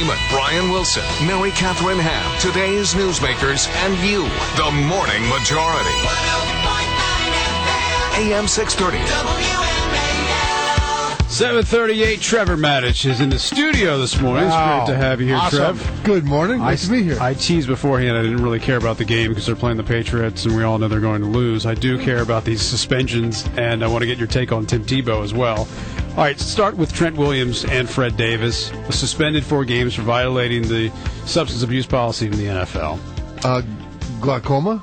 Freeman, Brian Wilson, Mary Catherine Ham, today's newsmakers, and you, the Morning Majority. 101.9 FM. AM 630. WMAL. 7:38. Trevor Matich is in the studio this morning. It's great to have you here, awesome. Trev. Good morning. Nice to be here. I teased beforehand I didn't really care about the game because they're playing the Patriots, and we all know they're going to lose. I do care about these suspensions, and I want to get your take on Tim Tebow as well. All right, start with Trent Williams and Fred Davis, suspended 4 games for violating the substance abuse policy in the NFL. Glaucoma?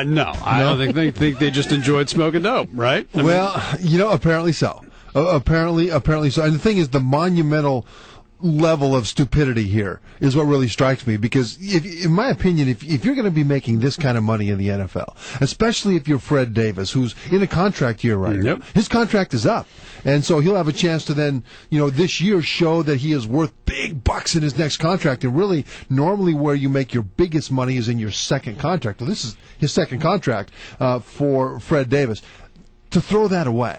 No. I don't think they just enjoyed smoking dope, right? Apparently so. Apparently so. And the thing is, the monumental level of stupidity here is what really strikes me, because in my opinion, if you're going to be making this kind of money in the NFL, especially if you're Fred Davis, who's in a contract year right now, his contract is up. And so he'll have a chance to then, this year show that he is worth big bucks in his next contract. And really, normally where you make your biggest money is in your second contract. Well, this is his second contract for Fred Davis. To throw that away,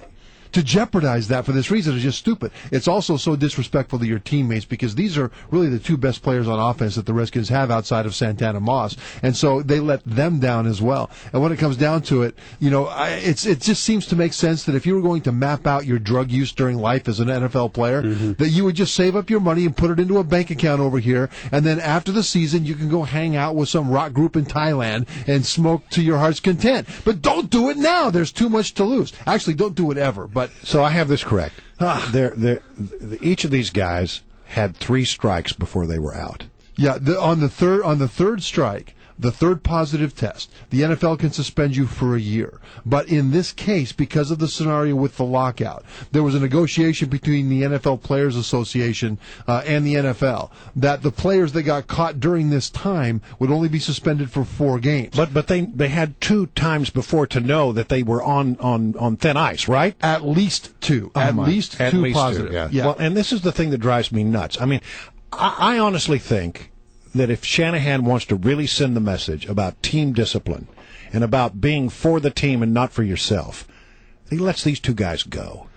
to jeopardize that for this reason is just stupid. It's also so disrespectful to your teammates, because these are really the 2 best players on offense that the Redskins have outside of Santana Moss, and so they let them down as well. And when it comes down to it, it just seems to make sense that if you were going to map out your drug use during life as an NFL player, that you would just save up your money and put it into a bank account over here, and then after the season you can go hang out with some rock group in Thailand and smoke to your heart's content. But don't do it now. There's too much to lose. Actually, don't do it ever. So I have this correct. Each of these guys had 3 strikes before they were out. Yeah, on the third strike, the third positive test, the NFL can suspend you for a year. But in this case, because of the scenario with the lockout, there was a negotiation between the NFL Players Association and the NFL that the players that got caught during this time would only be suspended for 4 games. But they had 2 times before to know that they were on thin ice, right? At least 2. At least 2 positive. 2, yeah. Well, and this is the thing that drives me nuts. I mean, I honestly think that if Shanahan wants to really send the message about team discipline and about being for the team and not for yourself, he lets these 2 guys go.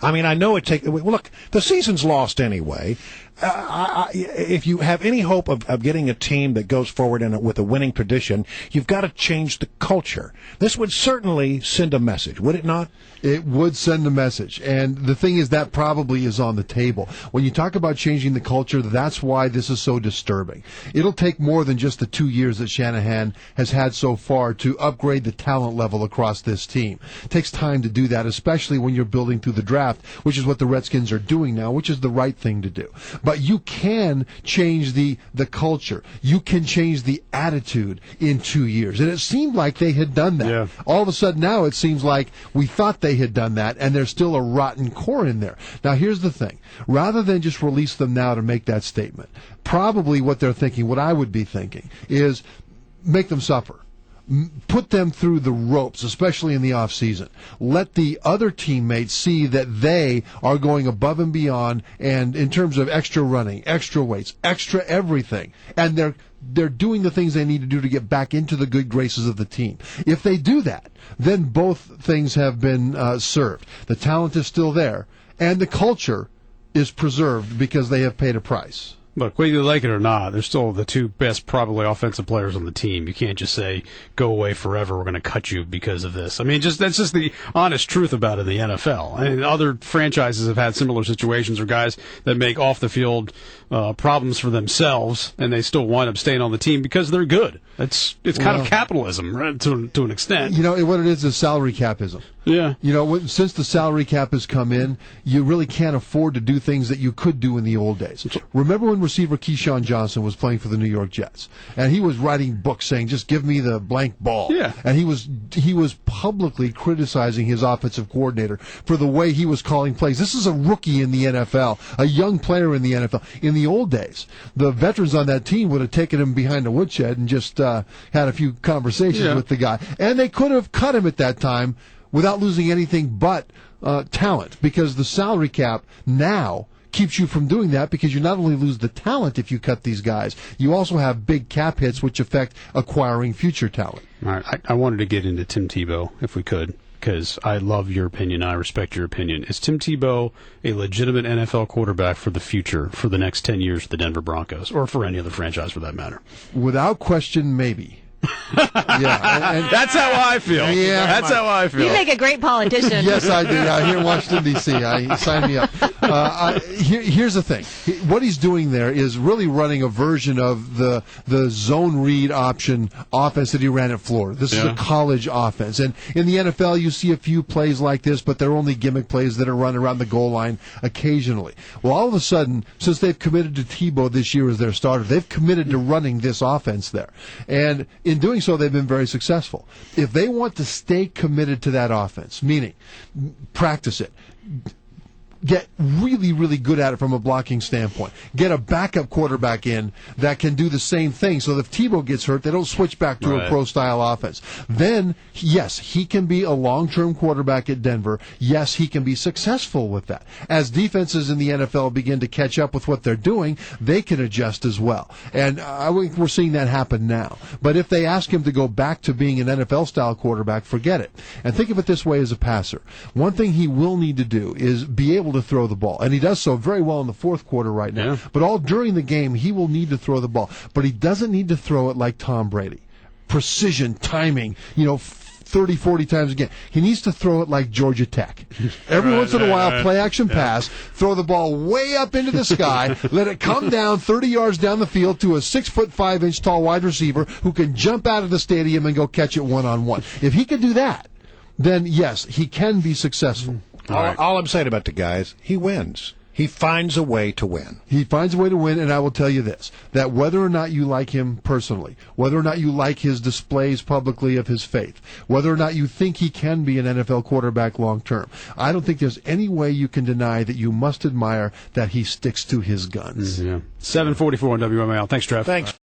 I mean, I know look, the season's lost anyway. If you have any hope of getting a team that goes forward with a winning tradition, you've got to change the culture. This would certainly send a message, would it not? It would send a message. And the thing is, that probably is on the table. When you talk about changing the culture, that's why this is so disturbing. It'll take more than just the 2 years that Shanahan has had so far to upgrade the talent level across this team. It takes time to do that, especially when you're building through the draft, which is what the Redskins are doing now, which is the right thing to do. But you can change the culture. You can change the attitude in 2 years. And it seemed like they had done that. Yeah. All of a sudden now it seems like we thought they had done that, and there's still a rotten core in there. Now here's the thing. Rather than just release them now to make that statement, probably what they're thinking, what I would be thinking, is make them suffer. Put them through the ropes, especially in the off season. Let the other teammates see that they are going above and beyond, and in terms of extra running, extra weights, extra everything, and they're doing the things they need to do to get back into the good graces of the team. If they do that, then both things have been served. The talent is still there, and the culture is preserved because they have paid a price. Look, whether you like it or not, they're still the 2 best probably offensive players on the team. You can't just say, go away forever, we're going to cut you because of this. I mean, that's just the honest truth about it in the NFL. I mean, other franchises have had similar situations where guys that make off-the-field problems for themselves, and they still wind up staying on the team because they're good. It's kind of capitalism, right, to an extent. What it is salary capism. Yeah. Since the salary cap has come in, you really can't afford to do things that you could do in the old days. Remember when receiver Keyshawn Johnson was playing for the New York Jets, and he was writing books saying, just give me the blank ball. Yeah. And he was publicly criticizing his offensive coordinator for the way he was calling plays. This is a rookie in the NFL, a young player in the NFL. In the old days, the veterans on that team would have taken him behind a woodshed and just had a few conversations with the guy. And they could have cut him at that time without losing anything but talent, because the salary cap now keeps you from doing that, because you not only lose the talent if you cut these guys, you also have big cap hits which affect acquiring future talent. All right, I wanted to get into Tim Tebow, if we could, because I love your opinion. I respect your opinion. Is Tim Tebow a legitimate NFL quarterback for the future, for the next 10 years for the Denver Broncos, or for any other franchise for that matter? Without question, maybe. Yeah, and that's how I feel. Yeah, that's how I feel. You make a great politician. Yes, I do. Here in Washington, D.C. Sign me up. Here's the thing. What he's doing there is really running a version of the zone read option offense that he ran at Florida. This is a college offense. And in the NFL, you see a few plays like this, but they're only gimmick plays that are run around the goal line occasionally. Well, all of a sudden, since they've committed to Tebow this year as their starter, they've committed to running this offense there. And in doing so, they've been very successful. If they want to stay committed to that offense, meaning practice it, get really, really good at it from a blocking standpoint, get a backup quarterback in that can do the same thing so that if Tebow gets hurt, they don't switch back to a pro-style offense. Then, yes, he can be a long-term quarterback at Denver. Yes, he can be successful with that. As defenses in the NFL begin to catch up with what they're doing, they can adjust as well. And I think we're seeing that happen now. But if they ask him to go back to being an NFL-style quarterback, forget it. And think of it this way as a passer. One thing he will need to do is be able to throw the ball. And he does so very well in the fourth quarter right now. Yeah. But all during the game, he will need to throw the ball. But he doesn't need to throw it like Tom Brady. Precision, timing, 30, 40 times again. He needs to throw it like Georgia Tech. Every once in a while, play action pass, throw the ball way up into the sky, let it come down 30 yards down the field to a 6'5" tall wide receiver who can jump out of the stadium and go catch it one-on-one. If he can do that, then yes, he can be successful. All I'm saying about the guy is he wins. He finds a way to win. He finds a way to win, and I will tell you this, that whether or not you like him personally, whether or not you like his displays publicly of his faith, whether or not you think he can be an NFL quarterback long term, I don't think there's any way you can deny that you must admire that he sticks to his guns. 7:44 on WMAL. Thanks, Trev. Thanks.